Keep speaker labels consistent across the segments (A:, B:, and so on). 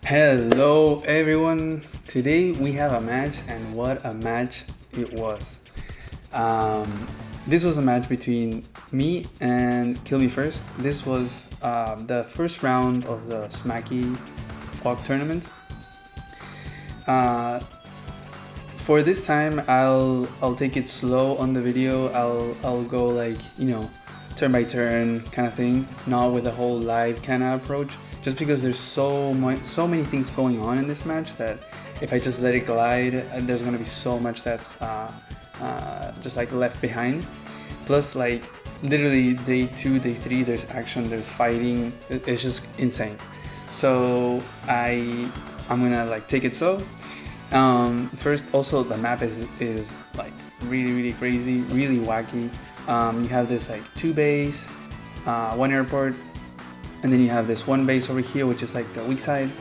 A: Hello everyone, today we have a match and what a match it was. This was a match between me and Kilmefirst. This was the first round of the Smacky Cup tournament. For this time I'll take it slow on the video. I'll go like, turn by turn kind of thing, not with a whole live kind of approach, just because there's so many things going on in this match that if I just let it glide, there's gonna be so much that's just like left behind. Plus, like, literally day 2, day 3, there's action, there's fighting. It's just insane. So I'm gonna like take it slow. First, also the map is like really crazy, really wacky. You have this like 2 base, 1 airport, and then you have this 1 base over here, which is like the weak side.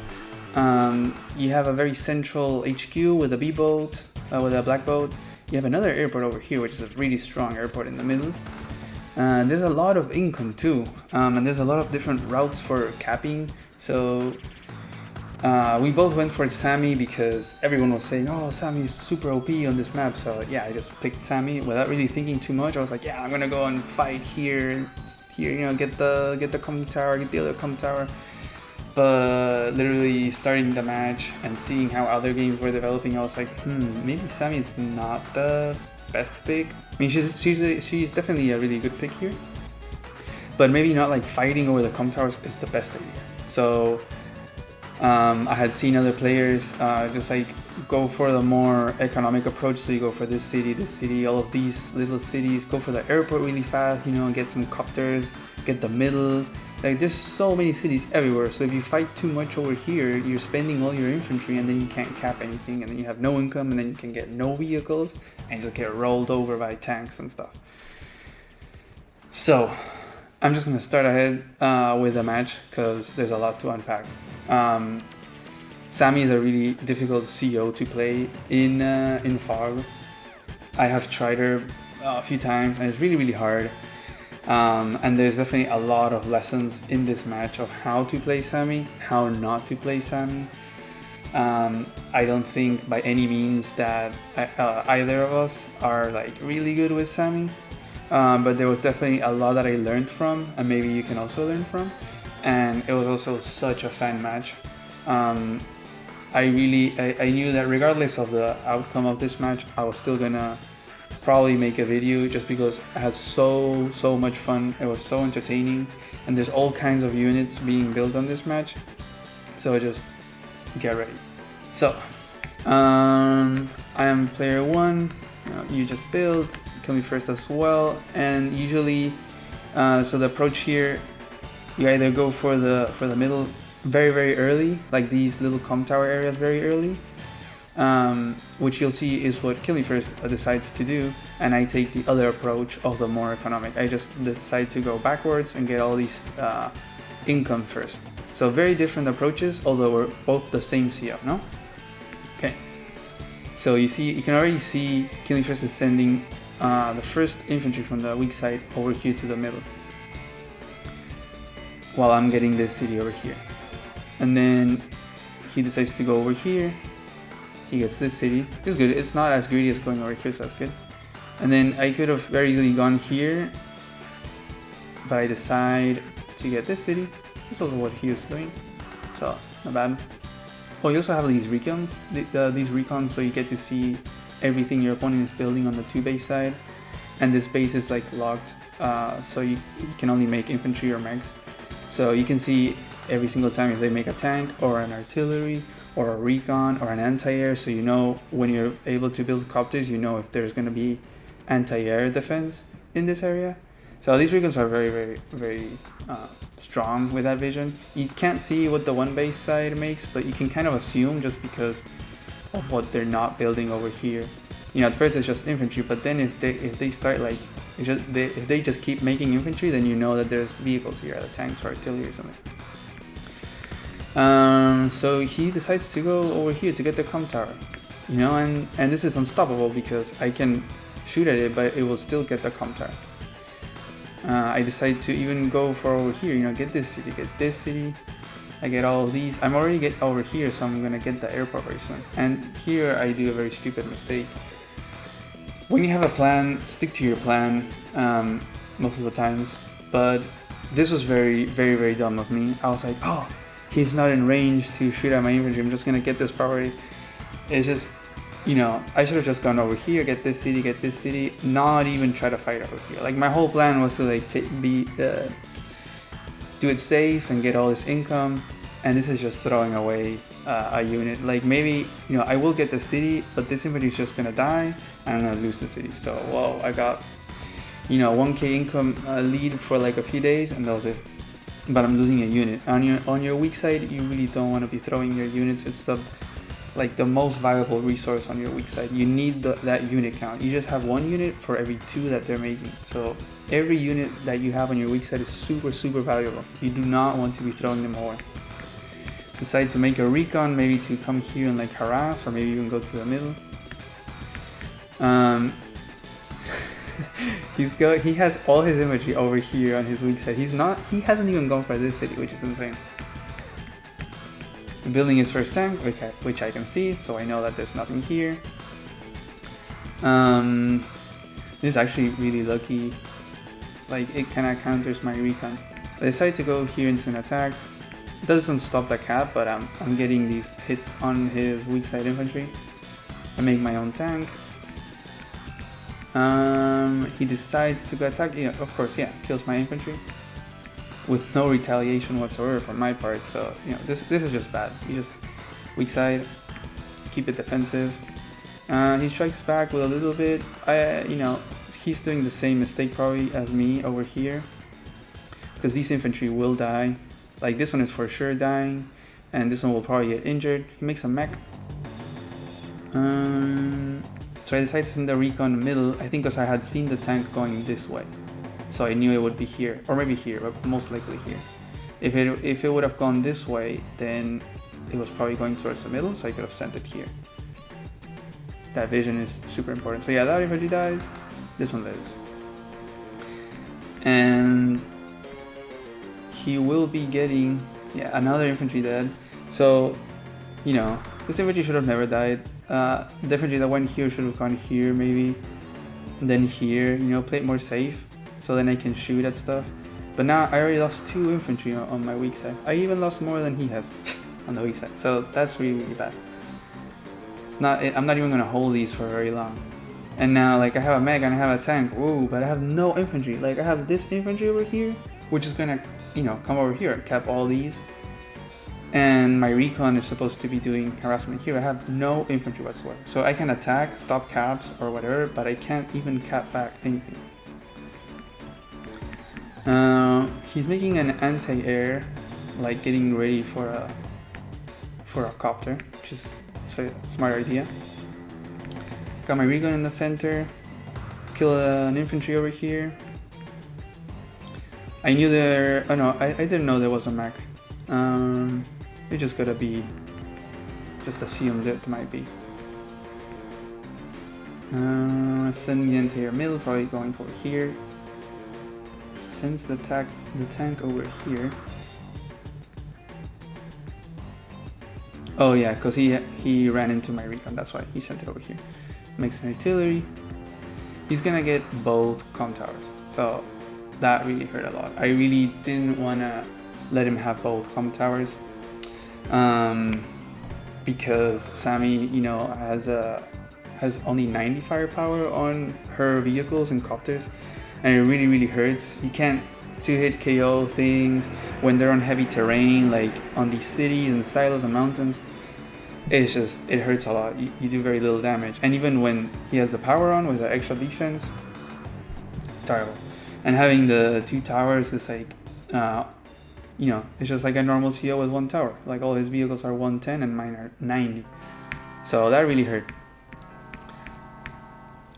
A: You have a very central HQ with a B boat, with a black boat. You have another airport over here, which is a really strong airport in the middle. There's a lot of income too, and there's a lot of different routes for capping. So we both went for Sami because everyone was saying, oh, Sami is super OP on this map. So yeah, I just picked Sami without really thinking too much. I was like, yeah, I'm gonna go and fight here, get the comm tower, get the other comm tower. But literally starting the match and seeing how other games were developing, I was like, maybe Sami is not the best pick. I mean, she's definitely a really good pick here, but maybe not like fighting over the comm towers is the best idea. So I had seen other players just like go for the more economic approach. So you go for this city, all of these little cities, go for the airport really fast, get some copters, get the middle. Like, there's so many cities everywhere. So if you fight too much over here, you're spending all your infantry and then you can't cap anything, and then you have no income, and then you can get no vehicles and just get rolled over by tanks and stuff. So I'm just gonna start ahead with the match because there's a lot to unpack. Sami is a really difficult CO to play in Fog. I have tried her a few times and it's really hard. And there's definitely a lot of lessons in this match of how to play Sami, how not to play Sami. I don't think by any means that either of us are like really good with Sami, but there was definitely a lot that I learned from, and maybe you can also learn from. And it was also such a fun match. I knew that regardless of the outcome of this match, I was still gonna probably make a video just because I had so much fun. It was so entertaining, and there's all kinds of units being built on this match, so just get ready. So I am player 1. You just build, Kilmefirst as well, and usually so the approach here, you either go for the middle very early, like these little comm tower areas very early, which you'll see is what Kilmefirst decides to do, and I take the other approach of the more economic. I just decide to go backwards and get all these income first. So very different approaches, although we're both the same CO, no? Okay. So you can already see Kilmefirst is sending the first infantry from the weak side over here to the middle, while I'm getting this city over here. And then he decides to go over here. He gets this city. It's good. It's not as greedy as going over here, so that's good. And then I could have very easily gone here, but I decide to get this city. That's also what he was doing, so not bad. Oh, you also have these recons. These recons, so you get to see everything your opponent is building on the 2 base side. And this base is like locked, so you can only make infantry or mechs. So you can see every single time if they make a tank or an artillery or a recon or an anti-air. So when you're able to build copters, if there's going to be anti-air defense in this area. So these recons are very strong with that vision. You can't see what the 1 base side makes, but you can kind of assume just because of what they're not building over here. At first it's just infantry, but then if they start like if they just keep making infantry, then you know that there's vehicles here, the tanks or artillery or something. So he decides to go over here to get the comm tower, and this is unstoppable because I can shoot at it, but it will still get the comm tower. I decide to even go for over here, get this city, I get all of these. I'm already get over here, so I'm gonna get the airport very soon. And here I do a very stupid mistake. When you have a plan, stick to your plan most of the times. But this was very dumb of me. I was like, oh, he's not in range to shoot at my infantry. I'm just gonna get this property. It's just, you know, I should have just gone over here, get this city, not even try to fight over here. Like my whole plan was to like do it safe and get all this income, and this is just throwing away a unit. Like maybe, you know, I will get the city, but this infantry is just gonna die and I'm gonna lose the city. So whoa, I got, you know, 1k income lead for like a few days, and that was it. But I'm losing a unit. On your weak side, you really don't want to be throwing your units. It's the most valuable resource on your weak side. You need that unit count. You just have 1 unit for every 2 that they're making. So every unit that you have on your weak side is super valuable. You do not want to be throwing them away. Decide to make a recon, maybe to come here and like harass, or maybe even go to the middle. He has all his infantry over here on his weak side. He hasn't even gone for this city, which is insane. Building his first tank, which I can see, so I know that there's nothing here. This is actually really lucky. Like, it kind of counters my recon. I decide to go here into an attack. It doesn't stop the cap, but I'm getting these hits on his weak side infantry. I make my own tank. He decides to go attack. Yeah, of course, yeah, kills my infantry with no retaliation whatsoever from my part. So, you know, this is just bad. You just weak side, keep it defensive. He strikes back with a little bit. You know, he's doing the same mistake probably as me over here, because these infantry will die. Like this one is for sure dying, and this one will probably get injured. He makes a mech. So I decided to send the recon in the middle. I think because I had seen the tank going this way, so I knew it would be here, or maybe here, but most likely here. If it would have gone this way, then it was probably going towards the middle, so I could have sent it here. That vision is super important. So yeah, that infantry dies, this one lives. And he will be getting, yeah, another infantry dead. So, you know, this infantry should have never died. The infantry that went here should have gone here maybe, and then here, you know, play it more safe, so then I can shoot at stuff. But now I already lost 2 infantry on my weak side. I even lost more than he has on the weak side, so that's really bad. I'm not even gonna hold these for very long. And now, like, I have a mech and I have a tank, ooh, but I have no infantry. Like, I have this infantry over here, which is gonna, you know, come over here and cap all these. And my recon is supposed to be doing harassment here. I have no infantry whatsoever. So I can attack, stop caps or whatever, but I can't even cap back anything. He's making an anti-air, like getting ready for a copter, which is a smart idea. Got my recon in the center, kill an infantry over here. I knew there, oh no, I didn't know there was a mech. It just gotta be, just assume there might be. Sending the entire middle, probably going over here. Sends the tank over here. Oh yeah, because he ran into my recon, that's why he sent it over here. Makes an artillery. He's gonna get both comm towers, so that really hurt a lot. I really didn't wanna let him have both comm towers, because Sami, you know, has only 90 firepower on her vehicles and copters, and it really hurts. You can't 2-hit KO things when they're on heavy terrain, like on these cities and silos and mountains. It hurts a lot. You do very little damage, and even when he has the power on with the extra defense, terrible. And having the 2 towers is like, you know, it's just like a normal CO with 1 tower. Like all his vehicles are 110 and mine are 90. So that really hurt.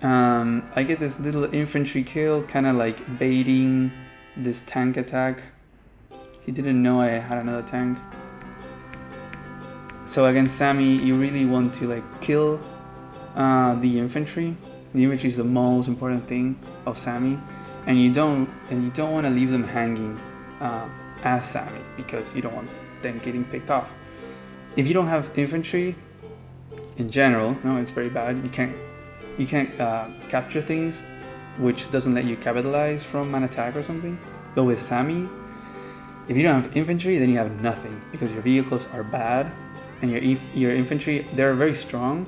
A: I get this little infantry kill, kind of like baiting this tank attack. He didn't know I had another tank. So against Sami, you really want to like kill the infantry. The infantry is the most important thing of Sami, and you don't want to leave them hanging as Sami, because you don't want them getting picked off. If you don't have infantry, in general, no, it's very bad. You can't capture things, which doesn't let you capitalize from an attack or something. But with Sami, if you don't have infantry, then you have nothing, because your vehicles are bad, and your infantry, they're very strong,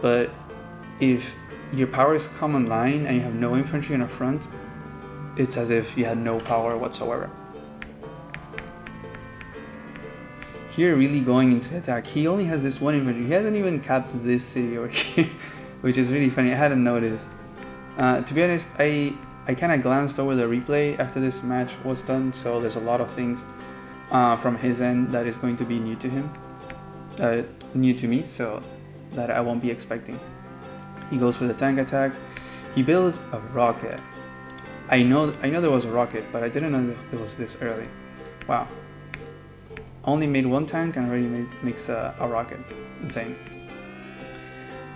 A: but if your powers come online and you have no infantry in the front, it's as if you had no power whatsoever. Here, really going into attack, he only has this one infantry. He hasn't even capped this city over here, which is really funny. I hadn't noticed. To be honest, I kind of glanced over the replay after this match was done, so there's a lot of things from his end that is going to be new to him, new to me, so that I won't be expecting. He goes for the tank attack. He builds a rocket. I know there was a rocket, but I didn't know that it was this early. Wow. Only made one tank and already makes a rocket. Insane.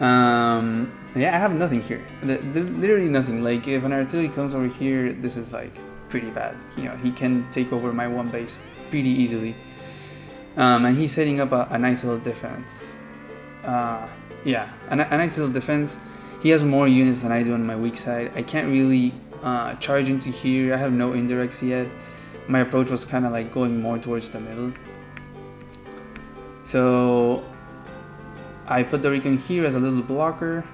A: Yeah, I have nothing here. Literally nothing. Like, if an artillery comes over here, this is like pretty bad. You know, he can take over my one base pretty easily. And he's setting up a nice little defense. Yeah, a nice little defense. He has more units than I do on my weak side. I can't really charge into here. I have no indirects yet. My approach was kind of like going more towards the middle. So I put the recon here as a little blocker.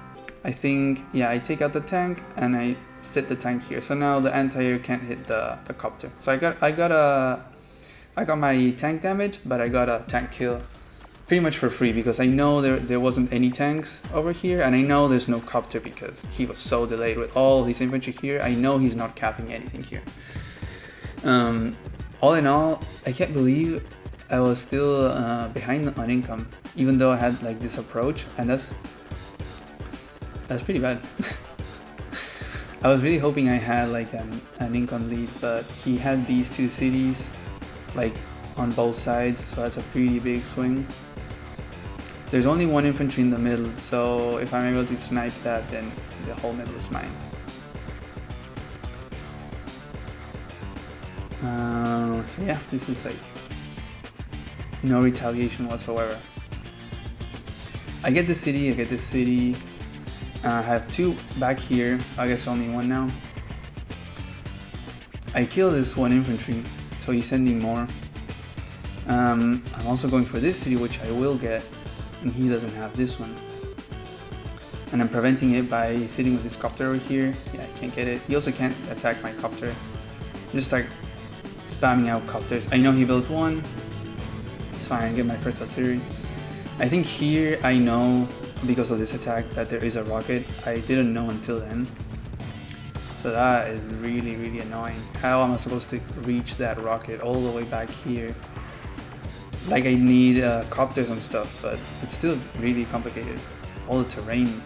A: I think, yeah, I take out the tank and I set the tank here. So now the anti-air can't hit the copter. So I got my tank damaged, but I got a tank kill pretty much for free, because I know there wasn't any tanks over here, and I know there's no copter because he was so delayed with all his infantry here. I know he's not capping anything here. All in all, I can't believe I was still behind on income, even though I had like this approach, and that's pretty bad. I was really hoping I had like an income lead, but he had these two cities like on both sides, so that's a pretty big swing. There's only one infantry in the middle, so if I'm able to snipe that, then the whole middle is mine. So yeah, this is like no retaliation whatsoever. I get this city. I have two back here. I guess only one now. I kill this one infantry, so he's sending more. I'm also going for this city, which I will get, and he doesn't have this one. And I'm preventing it by sitting with this copter over here. Yeah, I can't get it. He also can't attack my copter. Just start spamming out copters. I know he built one. It's fine, I get my first artillery. I think here I know, because of this attack, that there is a rocket. I didn't know until then. So that is really, really annoying. How am I supposed to reach that rocket all the way back here? Like, I need copters and stuff, but it's still really complicated. All the terrain.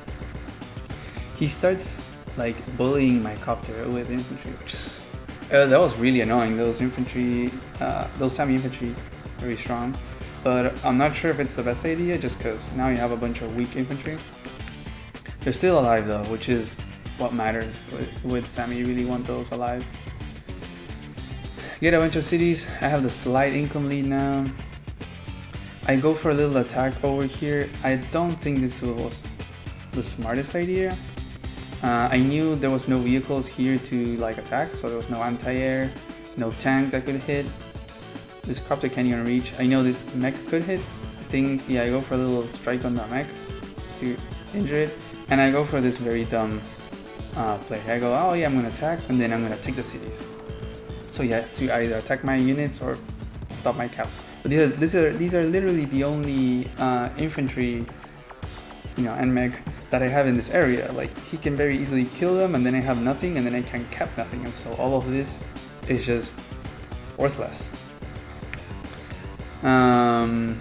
A: He starts like bullying my copter with infantry, which is, that was really annoying. Those infantry, those Sami infantry, very strong. But I'm not sure if it's the best idea, just because now you have a bunch of weak infantry. They're still alive though, which is what matters. With Sami, you really want those alive. Get a bunch of cities. I have the slight income lead now. I go for a little attack over here. I don't think this was the smartest idea. I knew there was no vehicles here to like attack, so there was no anti-air, no tank that could hit. This copter can't even reach. I know this mech could hit. I think, yeah, I go for a little strike on the mech just to injure it. And I go for this very dumb play. I go, oh yeah, I'm gonna attack, and then I'm gonna take the cities. So yeah, to either attack my units or stop my caps. But these are literally the only infantry, and mech that I have in this area. Like, he can very easily kill them, and then I have nothing, and then I can cap nothing, and so all of this is just worthless. I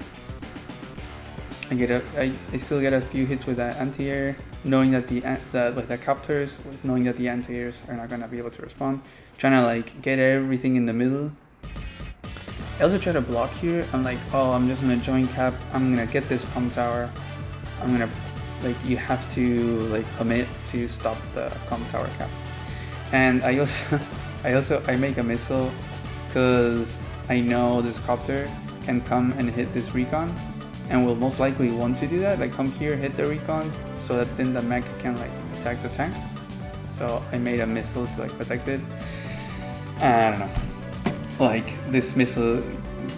A: still get a few hits with that anti-air, knowing that with the copters, knowing that the anti-airs are not gonna be able to respond. Trying to like get everything in the middle. I also try to block here. I'm like, oh, I'm just gonna join cap. I'm gonna get this pump tower. I'm gonna, like, you have to like commit to stop the pump tower cap. And I also I make a missile because I know this copter can come and hit this recon, and will most likely want to do that, like come here, hit the recon, so that then the mech can like attack the tank. So I made a missile to like protect it. I don't know, like this missile,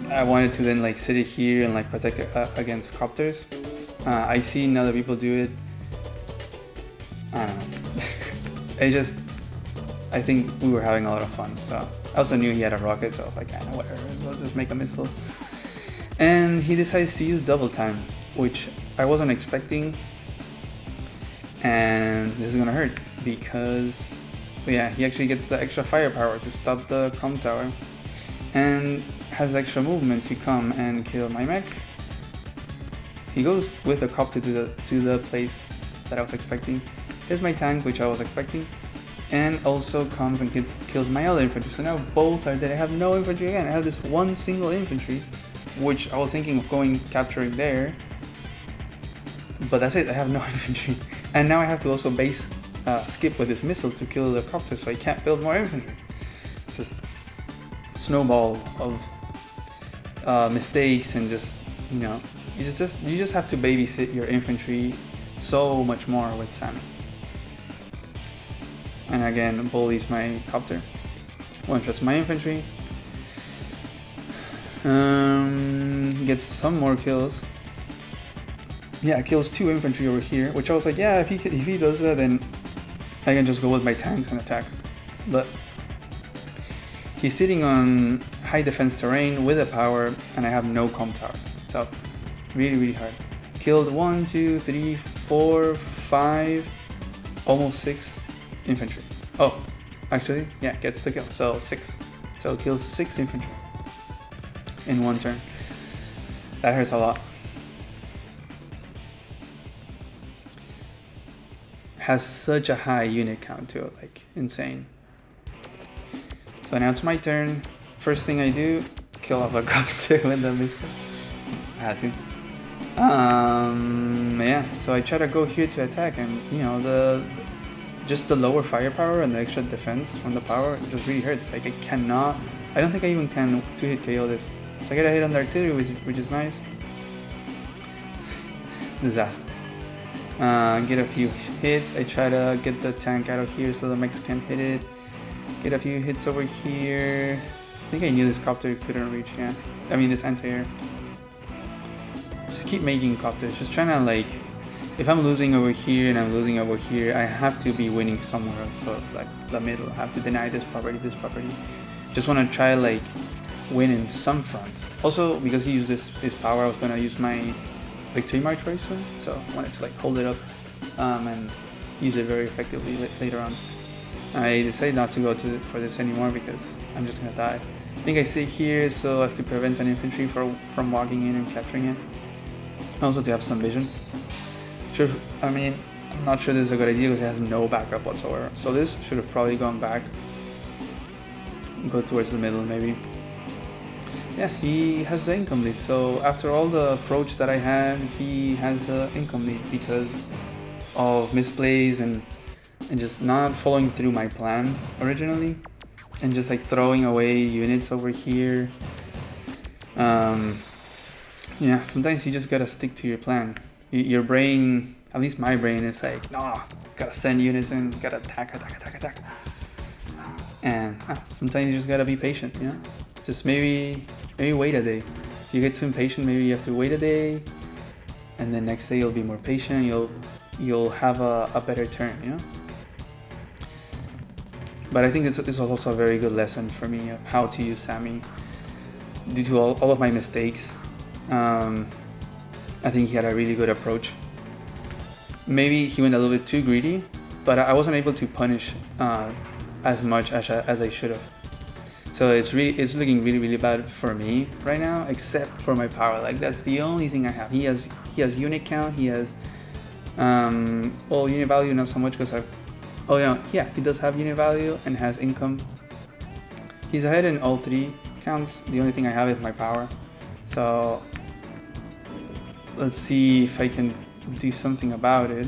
A: I wanted to then like sit it here and like protect it against copters. I've seen other people do it. I don't know. I think we were having a lot of fun. So I also knew he had a rocket, so I was like, whatever, we'll just make a missile. And he decides to use double time, which I wasn't expecting. And this is gonna hurt because, yeah, he actually gets the extra firepower to stop the comm tower, and has extra movement to come and kill my mech. He goes with the cop to the place that I was expecting. Here's my tank, which I was expecting, and also comes and kills my other infantry. So now both are dead. I have no infantry again. I have this one single infantry, which I was thinking of capturing there, but that's it. I have no infantry, and now I have to also base skip with this missile to kill the copter, so I can't build more infantry. It's just snowball of mistakes, and just, you know, you just have to babysit your infantry so much more with Sami. And again, bullies my copter, one shots my infantry, gets some more kills. Yeah, kills 2 infantry over here, which I was like, yeah, if he does that, then I can just go with my tanks and attack. But he's sitting on high defense terrain with a power, and I have no comm towers. So really hard. Killed 1, 2, 3, 4, 5, almost 6 infantry. Oh, actually, yeah, gets the kill. So 6. So kills 6 infantry in one turn. That hurts a lot. Has such a high unit count to it, like insane. So now it's my turn. First thing I do, kill off the copter with the missile. I had to. Yeah, so I try to go here to attack, and you know, just the lower firepower and the extra defense from the power, it just really hurts. Like I don't think I even can 2-hit KO this. So I get a hit on the artillery, which is nice. Disaster. Get a few hits. I try to get the tank out of here so the mechs can't hit it. Get a few hits over here. I think I knew this copter couldn't reach, yeah. I mean this anti-air. Just keep making copters. Just trying to, like, if I'm losing over here and I'm losing over here, I have to be winning somewhere else. So it's like the middle. I have to deny this property, this property. Just want to try, like, win in some front. Also, because he used his power, I was going to use my Victory March very soon, so I wanted to like hold it up and use it very effectively later on. I decided not to go for this anymore because I'm just gonna die. I think I sit here so as to prevent an infantry from walking in and capturing it. Also to have some vision. Sure, I mean, I'm not sure this is a good idea because it has no backup whatsoever. So this should have probably gone back. Go towards the middle maybe. Yeah, he has the income lead. So after all the approach that I had, he has the income lead because of misplays and just not following through my plan originally, and just like throwing away units over here. Yeah, sometimes you just gotta stick to your plan. Your brain, at least my brain, is like, no, gotta send units in, gotta attack. And sometimes you just gotta be patient, you know? Just maybe wait a day. If you get too impatient, maybe you have to wait a day, and then next day you'll be more patient. You'll have a better turn, you know. But I think this was also a very good lesson for me of how to use Sami. Due to all of my mistakes, I think he had a really good approach. Maybe he went a little bit too greedy, but I wasn't able to punish as much as I should have. So it's looking really bad for me right now, except for my power. Like that's the only thing I have. He has unit count. He has well, unit value not so much because he does have unit value and has income. He's ahead in all 3 counts. The only thing I have is my power. So let's see if I can do something about it.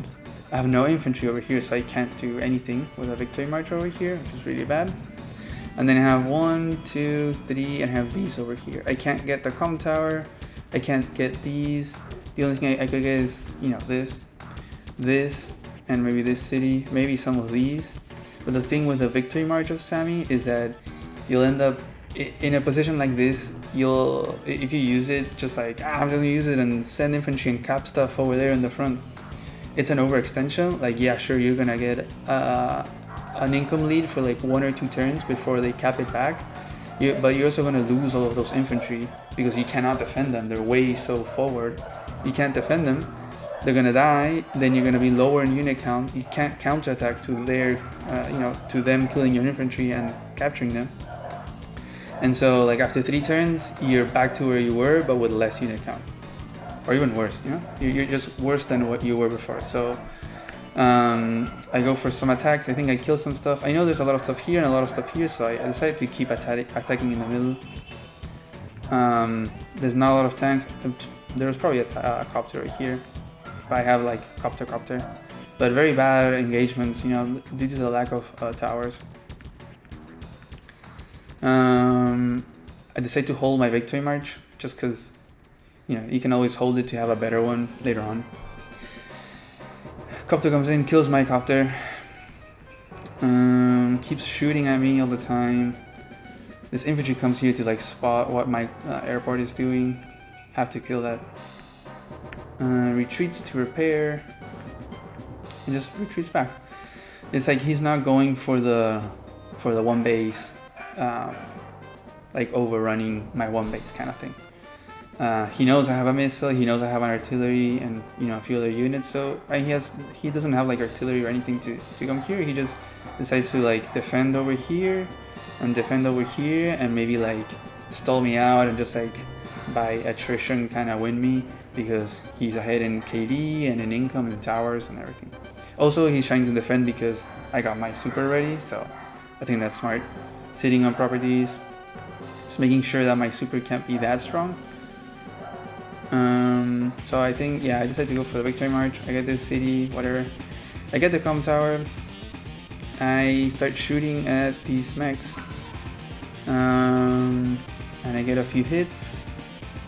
A: I have no infantry over here, so I can't do anything with a Victory March over here, which is really bad. And then I have 1, 2, 3, and I have these over here. I can't get the comm tower. I can't get these. The only thing I could get is, you know, this, and maybe this city, maybe some of these. But the thing with the victory march of Sami is that you'll end up in a position like this. If you use it, just like, I'm just gonna use it and send infantry and cap stuff over there in the front. It's an overextension. Like, yeah, sure, you're gonna get an income lead for like 1 or 2 turns before they cap it back. But you're also gonna lose all of those infantry because you cannot defend them. They're way so forward. You can't defend them. They're gonna die. Then you're gonna be lower in unit count. You can't counterattack to their, to them killing your infantry and capturing them. And so, like, after 3 turns, you're back to where you were, but with less unit count, or even worse. You know, you're just worse than what you were before. So, I go for some attacks. I think I kill some stuff. I know there's a lot of stuff here and a lot of stuff here, so I decided to keep attacking in the middle. There's not a lot of tanks. There's probably a copter right here. I have like copter, but very bad engagements, you know, due to the lack of towers. I decided to hold my victory march just because, you know, you can always hold it to have a better one later on. Copter comes in, kills my copter. Keeps shooting at me all the time. This infantry comes here to like spot what my airport is doing. Have to kill that. Retreats to repair. And just retreats back. It's like he's not going for the one base, like overrunning my one base kind of thing. He knows I have a missile. He knows I have an artillery and, you know, a few other units. So he doesn't have like artillery or anything to come here. He just decides to like defend over here and defend over here and maybe like stall me out and just like by attrition kind of win me because he's ahead in KD and in income and towers and everything. Also, he's trying to defend because I got my super ready, so I think that's smart. Sitting on properties, just making sure that my super can't be that strong. So I think, yeah, I decided to go for the victory march. I get this city, whatever. I get the comm tower. I start shooting at these mechs. And I get a few hits.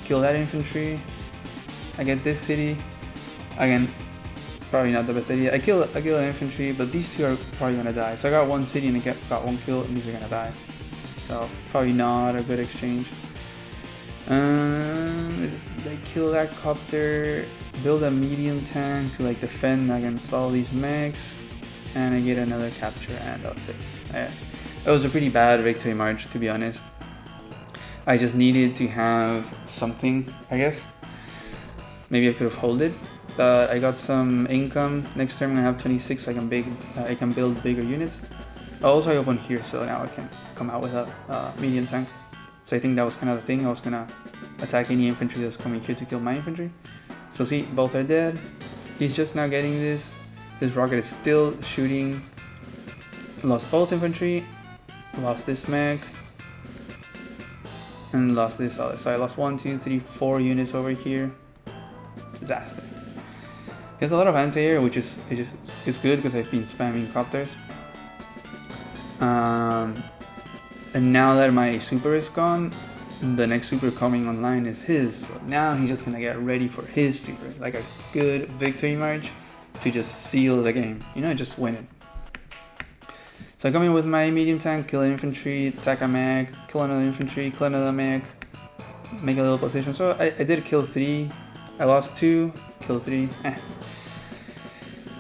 A: Kill that infantry. I get this city. Again, probably not the best idea. I kill an infantry, but these two are probably gonna die. So I got 1 city and I got 1 kill, and these are gonna die. So probably not a good exchange. They kill that copter, build a medium tank to like defend against all these mechs, and I get another capture, and that's it. It was a pretty bad victory march, to be honest. I just needed to have something, I guess. Maybe I could have held it, but I got some income. Next turn I'm gonna have 26, so I can build bigger units. Also, I opened here, so now I can come out with a medium tank. So I think that was kind of the thing. I was gonna attack any infantry that's coming here to kill my infantry. So see, both are dead. He's just now getting this. His rocket is still shooting. Lost both infantry. Lost this mech. And lost this other. So I lost 1, 2, 3, 4 units over here. Disaster. He has a lot of anti-air, which is good because I've been spamming copters. And now that my super is gone, the next super coming online is his. So now he's just gonna get ready for his super, like a good victory march to just seal the game. You know, just win it. So I come in with my medium tank, kill an infantry, attack a mech, kill another infantry, kill another mech, make a little position. So I did kill 3. I lost 2, kill 3. I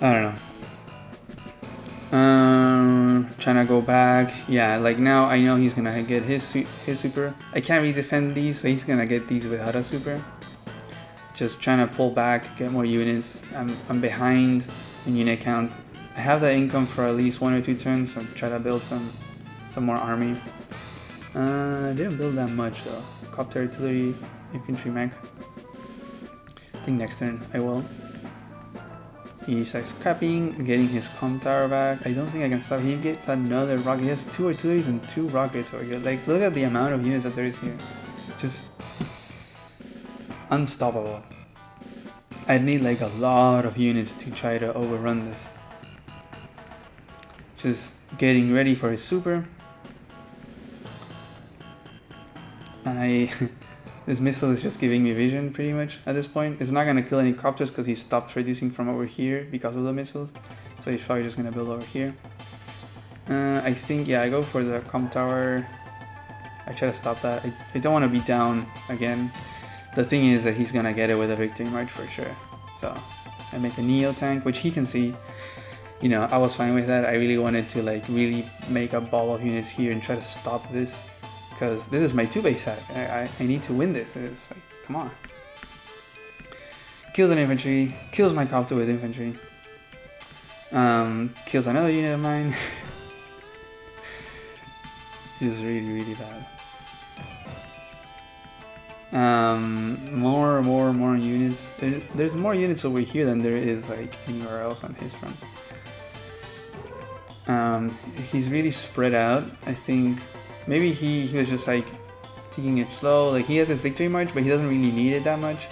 A: don't know. Trying to go back. Yeah, like now I know he's gonna get his super. I can't really defend these, so he's gonna get these without a super. Just trying to pull back, get more units. I'm behind in unit count. I have the income for at least 1 or 2 turns, so try to build some more army. I didn't build that much though. Copter, artillery, infantry mech. I think next turn I will. He starts capping, getting his comm tower back. I don't think I can stop. He gets another rocket. He has 2 artilleries and 2 rockets over here. Like, look at the amount of units that there is here. Just unstoppable. I'd need like a lot of units to try to overrun this. Just getting ready for his super. This missile is just giving me vision pretty much at this point. It's not gonna kill any copters because he stopped reducing from over here because of the missiles. So he's probably just gonna build over here. I think, yeah, I go for the comp tower. I try to stop that. I don't want to be down again. The thing is that he's gonna get it with a victory march for sure. So I make a Neo tank, which he can see. You know, I was fine with that. I really wanted to like really make a ball of units here and try to stop this, because this is my 2-base set. I need to win this. It's like, come on. Kills an infantry, kills my copter with infantry. Kills another unit of mine. This is really, really bad. More units. There's more units over here than there is like anywhere else on his fronts. He's really spread out. I think maybe he was just like taking it slow. Like he has his victory march, but he doesn't really need it that much.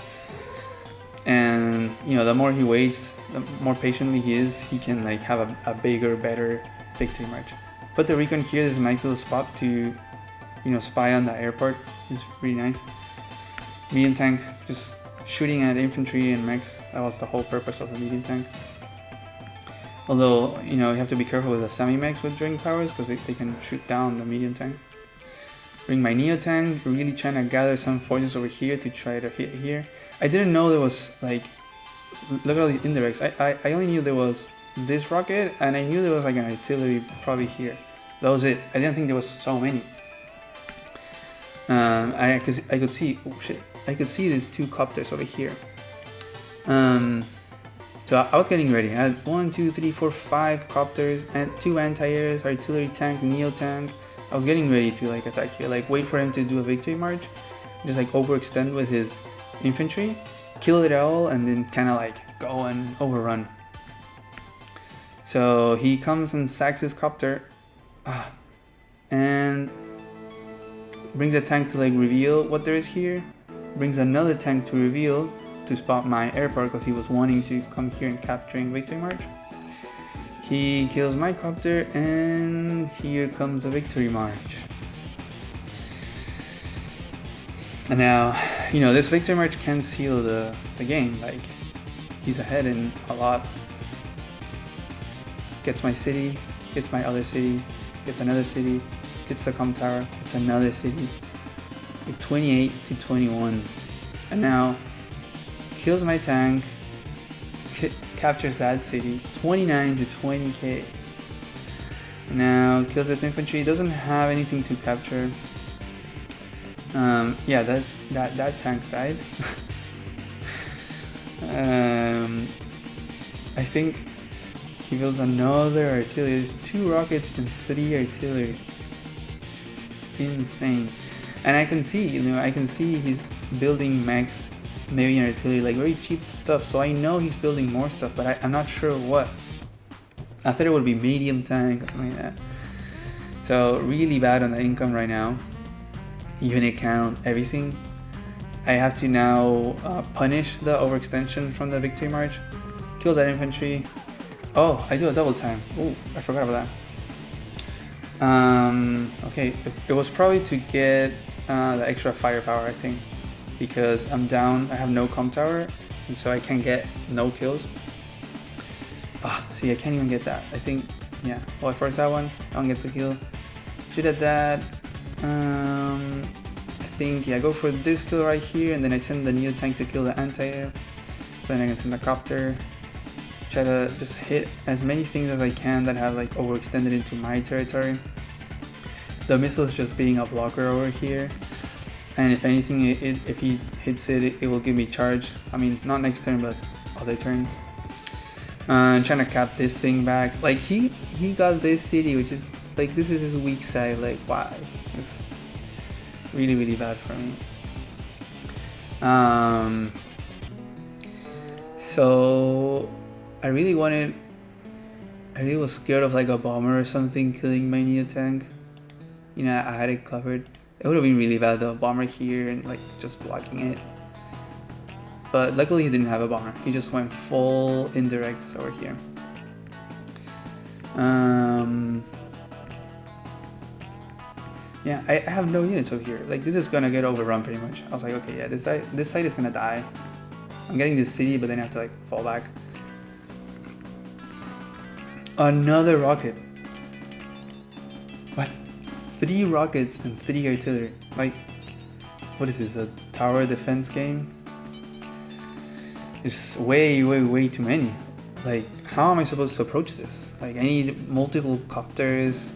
A: And you know, the more he waits, the more patiently he is, he can like have a bigger, better victory march. Put the recon here. There's a nice little spot to, you know, spy on the airport. It's really nice. Medium tank, just shooting at infantry and mechs. That was the whole purpose of the medium tank. Although, you know, you have to be careful with the Sami mechs with drain powers because they can shoot down the medium tank. Bring my Neo tank, really trying to gather some forces over here to try to hit here. I didn't know there was like, look at all these indirects. I only knew there was this rocket, and I knew there was like an artillery probably here. That was it. I didn't think there was so many. I could see, oh shit, I could see these 2 copters over here. So I was getting ready. I had 1, 2, 3, 4, 5 copters and 2 anti-airs, artillery tank, Neo tank. I was getting ready to like attack here, like wait for him to do a victory march, just like overextend with his infantry, kill it all, and then kind of like go and overrun. So he comes and sacks his copter, and brings a tank to like reveal what there is here. Brings another tank to reveal to spot my airport because he was wanting to come here and capturing victory march. He kills my copter, and here comes the victory march. And now, you know, this victory march can seal the game. Like, he's ahead in a lot. Gets my city, gets my other city, gets another city, gets the com tower, gets another city. Like 28 to 21. And now kills my tank, captures that city, 29 to 20k. Now kills this infantry, doesn't have anything to capture. Yeah, that tank died. I think he builds another artillery. There's 2 rockets and 3 artillery. It's insane. And I can see, you know, he's building mechs, maybe an artillery, like very cheap stuff. So I know he's building more stuff, but I'm not sure what. I thought it would be medium tank or something like that. So really bad on the income right now. Unit count, everything. I have to now punish the overextension from the victory march. Kill that infantry. Oh, I do a double time. Oh, I forgot about that. Okay, it was probably to get the extra firepower, I think, because I'm down. I have no com tower, and so I can get no kills. See, I can't even get that. I think, yeah. Well, I forced that one. That one gets a kill. Shoot at that. I think, yeah, go for this kill right here, and then I send the Neo tank to kill the anti-air, so then I can send the copter. Try to just hit as many things as I can that have like overextended into my territory. The missile is just being a blocker over here, and if anything, if he hits it, it will give me charge. I mean, not next turn, but other turns. I'm trying to cap this thing back. Like he got this city, which is like, this is his weak side. Like, why? It's really, really bad for me. So I really was scared of like a bomber or something killing my Neo tank. You know, I had it covered. It would have been really bad though, bomber here and like just blocking it. But luckily he didn't have a bomber. He just went full indirects over here. yeah, I have no units over here. Like, this is gonna get overrun pretty much. I was like, okay, yeah, this side is gonna die. I'm getting this city, but then I have to like fall back. Another rocket. What? 3 rockets and 3 artillery. Like, what is this, a tower defense game? It's way, way, way too many. Like, how am I supposed to approach this? Like, I need multiple copters.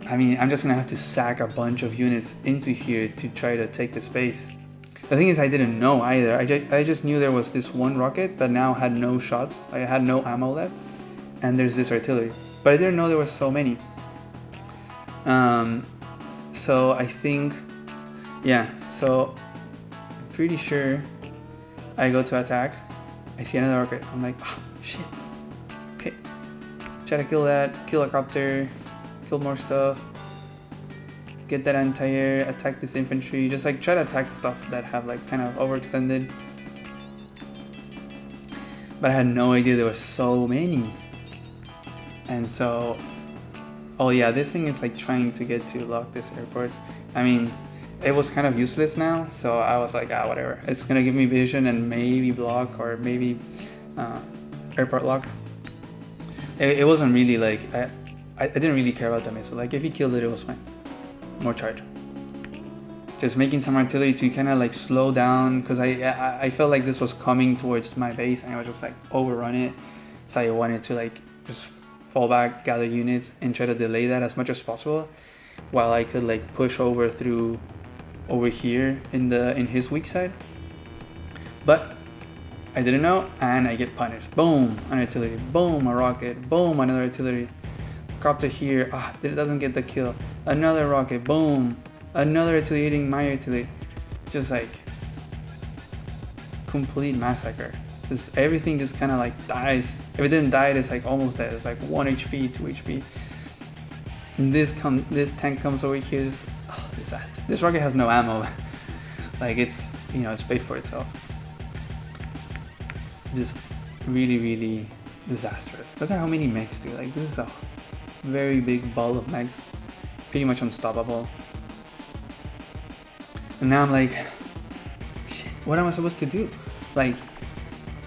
A: I mean, I'm just gonna have to sack a bunch of units into here to try to take the space. The thing is, I didn't know either. I just knew there was this one rocket that now had no shots. I had no ammo left. And there's this artillery. But I didn't know there were so many. So I think, yeah, so I'm pretty sure I go to attack. I see another rocket. I'm like, oh, shit. Okay. Try to kill that, kill a copter, kill more stuff, get that anti-air, attack this infantry, just like try to attack stuff that have like kind of overextended. But I had no idea there were so many. And so, oh yeah, this thing is like trying to get to lock this airport. I mean, it was kind of useless now, so I was like, ah, whatever. It's gonna give me vision and maybe block or maybe airport lock. It wasn't really like, I didn't really care about the missile. Like, if he killed it, it was fine. More charge. Just making some artillery to kind of like slow down, because I felt like this was coming towards my base and I was just like overrun it. So I wanted to like just fall back, gather units, and try to delay that as much as possible, while I could like push over through over here in his weak side. But I didn't know, and I get punished. Boom, an artillery. Boom, a rocket. Boom, another artillery. Copter here. Ah, it doesn't get the kill. Another rocket. Boom. Another artillery hitting my artillery. Just like complete massacre. Just everything just kind of like dies. If it didn't die, it's like almost dead. It's like 1 HP, 2 HP. And this tank comes over here. Just, oh, disaster. This rocket has no ammo. Like, it's, you know, it's paid for itself. Just really, really disastrous. Look at how many mechs, dude. Like, this is a very big ball of mechs. Pretty much unstoppable. And now I'm like, shit, what am I supposed to do? Like,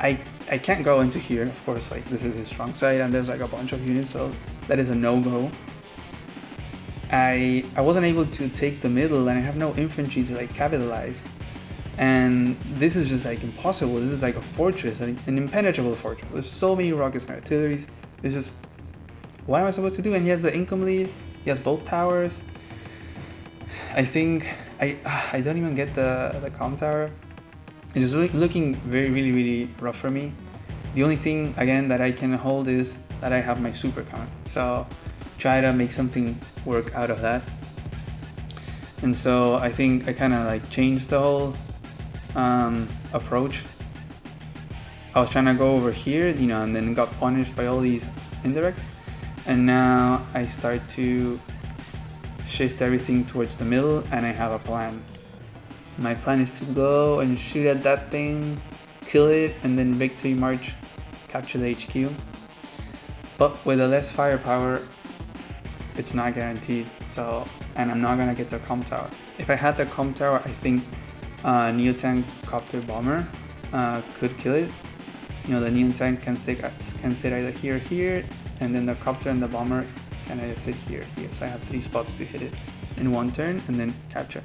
A: I can't go into here, of course. Like, this is his strong side and there's like a bunch of units, so that is a no-go. I wasn't able to take the middle, and I have no infantry to like capitalize. And this is just like impossible. This is like a fortress, an impenetrable fortress. There's so many rockets and artilleries. It's just, what am I supposed to do? And he has the income lead. He has both towers. I think I don't even get the comm tower. It's just looking very, really, really rough for me. The only thing again that I can hold is that I have my super coming. So try to make something work out of that. And so I think I kind of like changed the whole approach. I was trying to go over here, you know, and then got punished by all these indirects. And now I start to shift everything towards the middle, and I have a plan. My plan is to go and shoot at that thing, kill it, and then victory march, capture the HQ. But with a less firepower, it's not guaranteed. So, and I'm not gonna get the comm tower. If I had the comm tower, I think Neotank Copter Bomber could kill it. You know, the Neotank can sit either here or here, and then the Copter and the Bomber can either sit here or here. So I have 3 spots to hit it in one turn and then capture.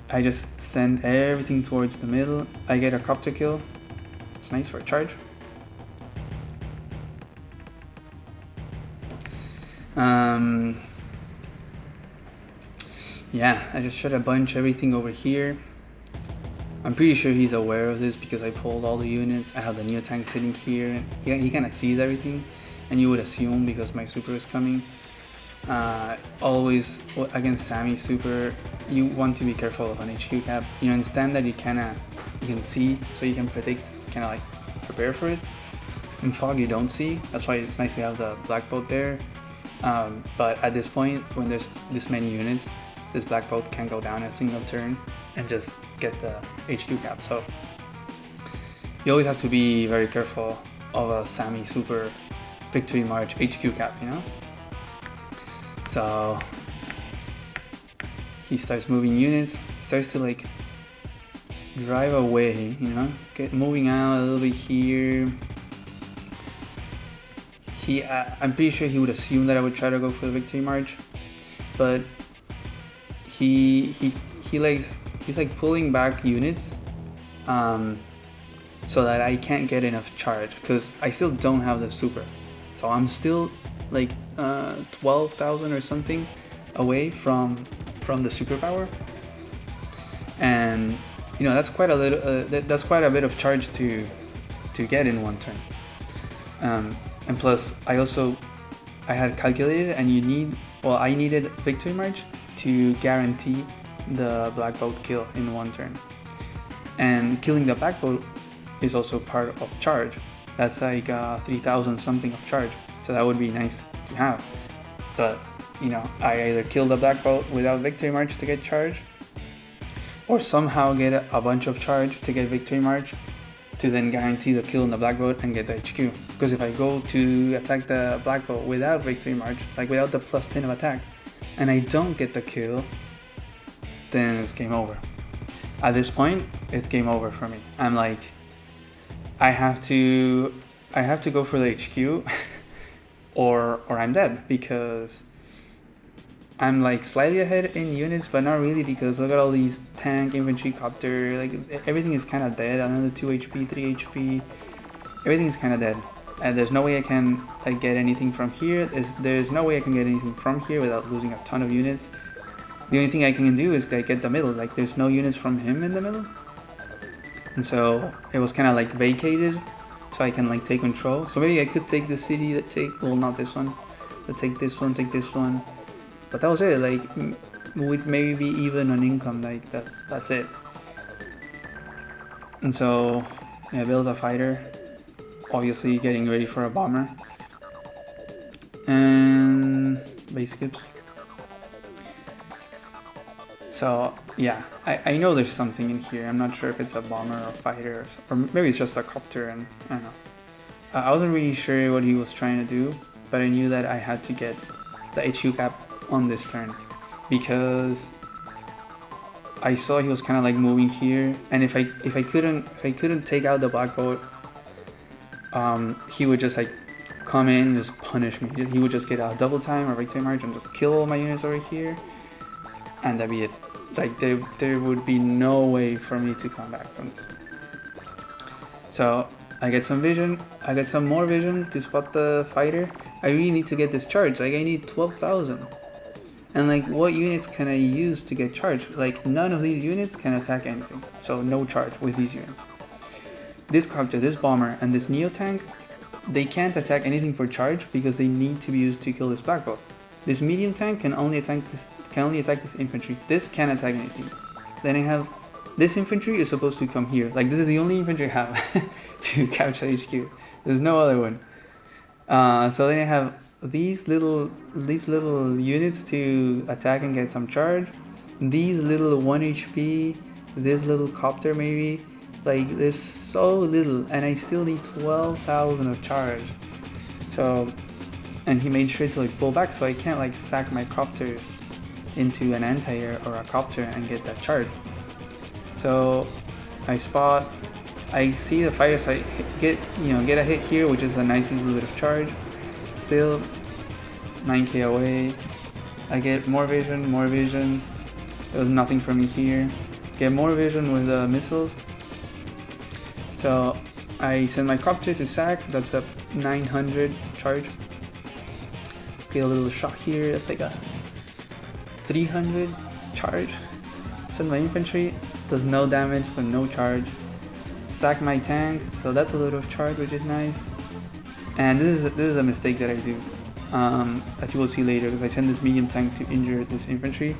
A: I just send everything towards the middle. I get a Copter kill. It's nice for a charge. Yeah, I just shot a bunch everything over here. I'm pretty sure he's aware of this because I pulled all the units. I have the Neotank sitting here. He kind of sees everything, and you would assume because my super is coming. Always against Sami super, you want to be careful of an HQ cap. You know, in standard you can see, so you can predict, kind of like prepare for it. In fog you don't see. That's why it's nice to have the black boat there. But at this point, when there's this many units, this black boat can go down a single turn and just get the HQ cap. So you always have to be very careful of a Sami super victory march HQ cap, you know? So he starts moving units, starts to like drive away, you know, get moving out a little bit here. I'm pretty sure he would assume that I would try to go for the victory march, but he's like pulling back units, so that I can't get enough charge because I still don't have the super, so I'm still like 12,000 or something away from the superpower, and you know that's quite a little. That's quite a bit of charge to get in one turn. And plus, I had calculated, and I needed victory march to guarantee the black boat kill in one turn, and killing the black boat is also part of charge. That's like 3,000 something of charge, so that would be nice to have. But you know, I either kill the black boat without victory march to get charge, or somehow get a bunch of charge to get victory march to then guarantee the kill in the black boat and get the HQ. Because if I go to attack the black boat without victory march, like without the plus 10 of attack, and I don't get the kill, then it's game over. At this point, it's game over for me. I'm like, I have to go for the HQ or I'm dead, because I'm like slightly ahead in units, but not really, because look at all these tank, infantry, copter, like everything is kind of dead. Another 2 HP, 3 HP, everything is kind of dead. And there's no way I can like get anything from here. There's no way I can get anything from here without losing a ton of units. The only thing I can do is like get the middle, like there's no units from him in the middle. And so it was kind of like vacated, so I can like take control. So maybe I could take the city, well not this one, but take this one. But that was it, like, would maybe be even on income, like, that's it. And so, yeah, builds a fighter, obviously getting ready for a bomber. And base skips. So, yeah, I know there's something in here. I'm not sure if it's a bomber or a fighter, or maybe it's just a copter, and I don't know. I wasn't really sure what he was trying to do, but I knew that I had to get the HQ cap on this turn, because I saw he was kind of like moving here, and if I couldn't take out the black boat, he would just like come in and just punish me. He would just get a double time or victory march and just kill all my units over here, and that'd be it. Like there would be no way for me to come back from this. So I get some vision, I get some more vision to spot the fighter. I really need to get this charge, like I need 12,000. And like, what units can I use to get charged? Like, none of these units can attack anything, so no charge with these units. This copter, this bomber, and this neo tank, they can't attack anything for charge because they need to be used to kill this black bolt. This medium tank can only attack this infantry. This can't attack anything. Then I have this infantry is supposed to come here. Like, this is the only infantry I have to capture HQ. There's no other one. So then I have these little units to attack and get some charge. These little 1 HP, this little copter maybe. Like, there's so little, and I still need 12,000 of charge. So, and he made sure to like pull back, so I can't like sack my copters into an anti-air or a copter and get that charge. So I spot, I see the fighter, so I get a hit here, which is a nice little bit of charge. Still 9k away. I get more vision. There was nothing for me here. Get more vision with the missiles. So I send my copter to sack. That's a 900 charge. Get a little shot here. That's like a 300 charge. Send my infantry. Does no damage, so no charge. Sack my tank. So that's a little charge, which is nice. And this is a mistake that I do, as you will see later, because I sent this medium tank to injure this infantry.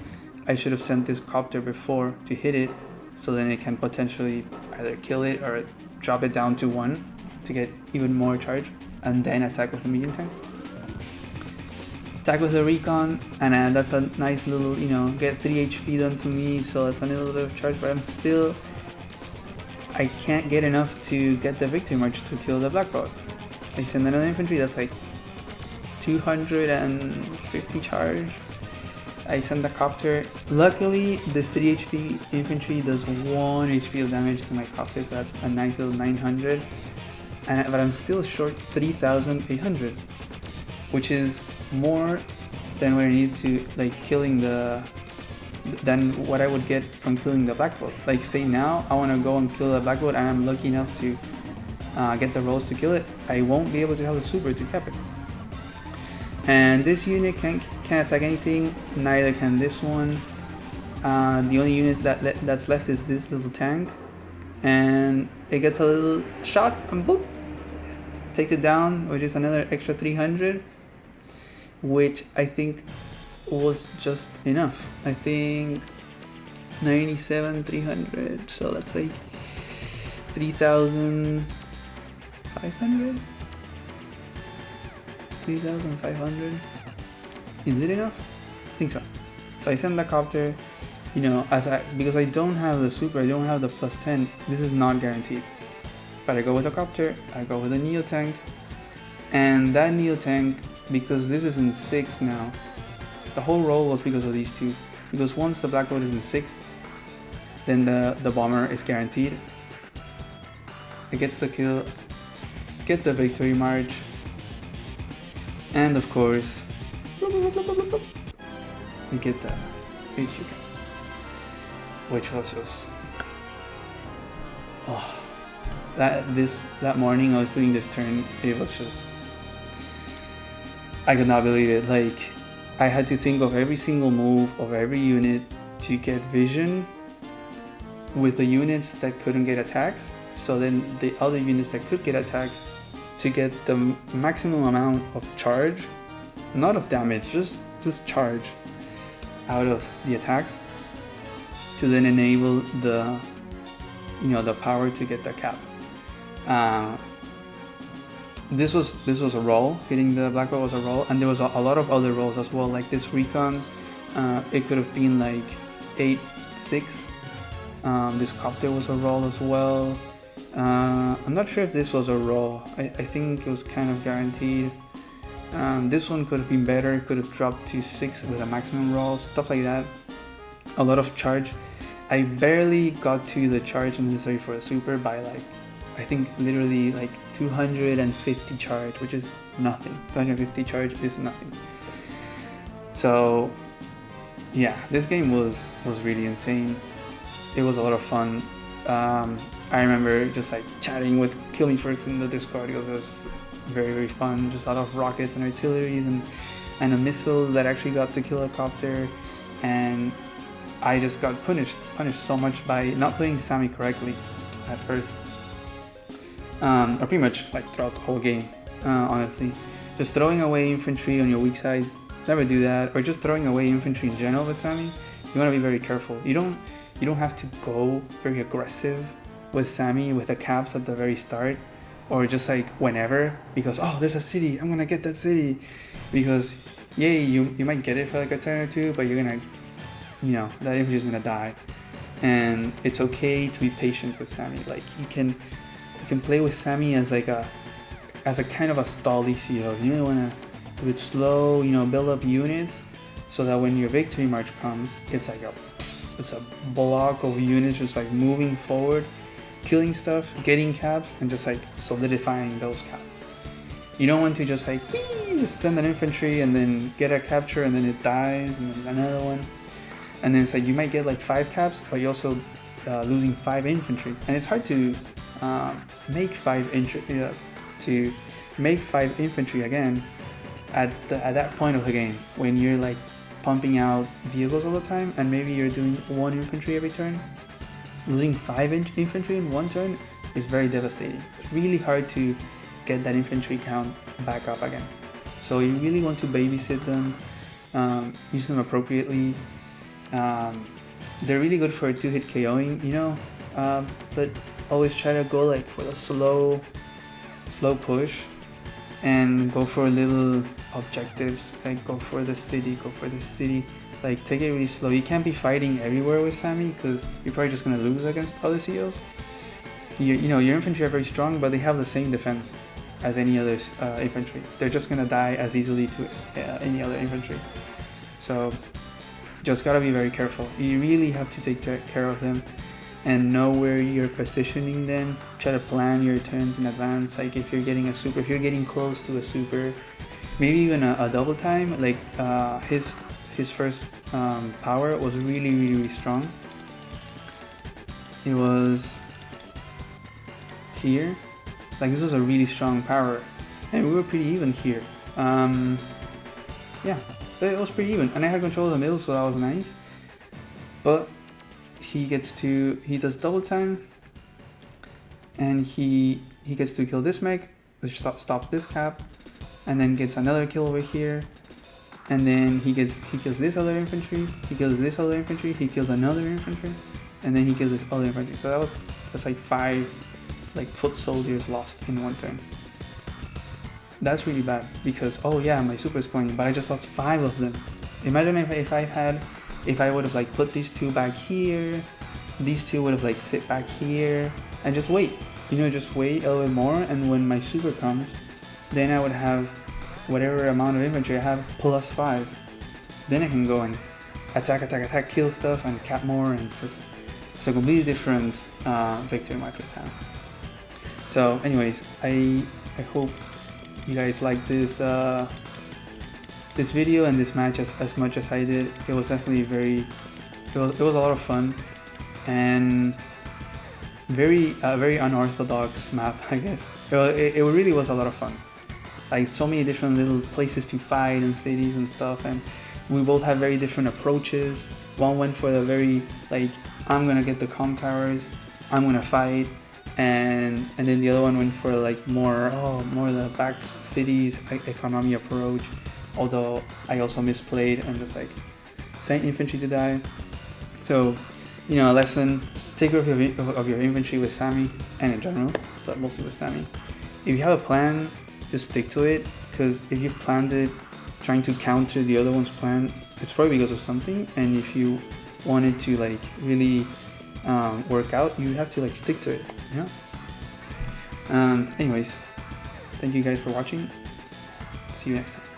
A: I should have sent this copter before to hit it, so then it can potentially either kill it or drop it down to 1 to get even more charge, and then attack with the medium tank. Attack with the recon, and that's a nice little, get 3 HP done to me, so that's a little bit of charge, but I can't get enough to get the victory march to kill the black bolt. I send another infantry, that's like 250 charge, I send the copter. Luckily, the 3 HP infantry does 1 HP of damage to my copter, so that's a nice little 900. But I'm still short 3,800, which is more than what I need to killing than what I would get from killing the black bolt. Like say now I want to go and kill the black bolt and I'm lucky enough to get the rolls to kill it, I won't be able to have the super to cap it. And this unit can't attack anything, neither can this one. The only unit that's left is this little tank, and it gets a little shot and boop, takes it down, which is another extra 300, which I think was just enough. I think 97, 300, so that's like 3,500? 3,500? Is it enough? I think so. So I send the copter, because I don't have the super, I don't have the plus 10, this is not guaranteed. But I go with a copter, I go with a Neo tank, and that Neo tank, because this is in 6 now, the whole roll was because of these two. Because once the black bolt is in 6, then the bomber is guaranteed. It gets the kill, get the victory march, and of course, we get the HQ, which was just that morning I was doing this turn. It was just, I could not believe it. Like, I had to think of every single move of every unit to get vision with the units that couldn't get attacks. So then the other units that could get attacks to get the maximum amount of charge, not of damage, just charge out of the attacks, to then enable the power to get the cap. This was a roll. Hitting the black bolt was a roll, and there was a lot of other rolls as well. Like this recon, it could have been like 8-6. This copter was a roll as well. I'm not sure if this was a roll. I think it was kind of guaranteed. This one could have been better. It could have dropped to 6 with a maximum roll, stuff like that. A lot of charge. I barely got to the charge necessary for a super by I think literally 250 charge, which is nothing. 250 charge is nothing. So yeah, this game was really insane. It was a lot of fun. I remember just chatting with Kilmefirst in the Discord. It was very, very fun. Just a lot of rockets and artilleries and the missiles that actually got to kill a copter. And I just got punished so much by not playing Sami correctly at first. Or pretty much throughout the whole game, honestly. Just throwing away infantry on your weak side, never do that. Or just throwing away infantry in general with Sami. You want to be very careful. You don't have to go very aggressive with Sami with the caps at the very start, or just whenever, because there's a city, I'm gonna get that city, because yay, you might get it for a turn or two, but you're gonna, that infantry is gonna die. And it's okay to be patient with Sami. You can play with Sami as a kind of a stall ECO. You wanna do it slow, build up units, so that when your victory march comes, it's a block of units just moving forward, killing stuff, getting caps, and just solidifying those caps. You don't want to just just send an infantry and then get a capture and then it dies and then another one, and then it's you might get 5 caps, but you're also losing 5 infantry, and it's hard to make 5 infantry again at that point of the game when you're pumping out vehicles all the time, and maybe you're doing 1 infantry every turn. Losing 5 infantry in 1 turn is very devastating. It's really hard to get that infantry count back up again. So you really want to babysit them, use them appropriately. They're really good for 2-hit KOing, but always try to go for the slow push, and go for little objectives, go for the city, take it really slow. You can't be fighting everywhere with Sami, because you're probably just going to lose against other CEOs. Your infantry are very strong, but they have the same defense as any other infantry. They're just going to die as easily to any other infantry. So just gotta be very careful. You really have to take care of them and know where you're positioning them. Try to plan your turns in advance. Like if you're getting a super, if you're getting close to a super, maybe even a double time. Like his first power was really strong. It was here. Like this was a really strong power, and we were pretty even here. Yeah, it was pretty even, and I had control of the middle, so that was nice. But he does double time, and he gets to kill this mech, which stops this cap, and then gets another kill over here, and then he kills this other infantry, he kills this other infantry, he kills another infantry, and then he kills this other infantry. So that's like 5 like foot soldiers lost in one turn. That's really bad because, oh yeah, my super is going, but I just lost 5 of them. Imagine if I would have like put these 2 back here, these 2 would have like sit back here and just wait, just wait a little bit more, and when my super comes, then I would have whatever amount of infantry I have plus 5. Then I can go and attack, kill stuff and cap more, and just it's a completely different victory in my playtime. So anyways, I hope you guys like this this video and this match as much as I did. It was definitely it was a lot of fun and very unorthodox map, I guess. It really was a lot of fun. Like so many different little places to fight and cities and stuff, and we both had very different approaches. One went for the very like, I'm gonna get the comm towers, I'm gonna fight, and then the other one went for like more the back cities economy approach. Although I also misplayed and just like sent infantry to die. So a lesson: take care of your infantry with Sami and in general, but mostly with Sami. If you have a plan, just stick to it, because if you've planned it trying to counter the other one's plan, it's probably because of something, and if you want it to like really work out, you have to like stick to it, anyways, thank you guys for watching. See you next time.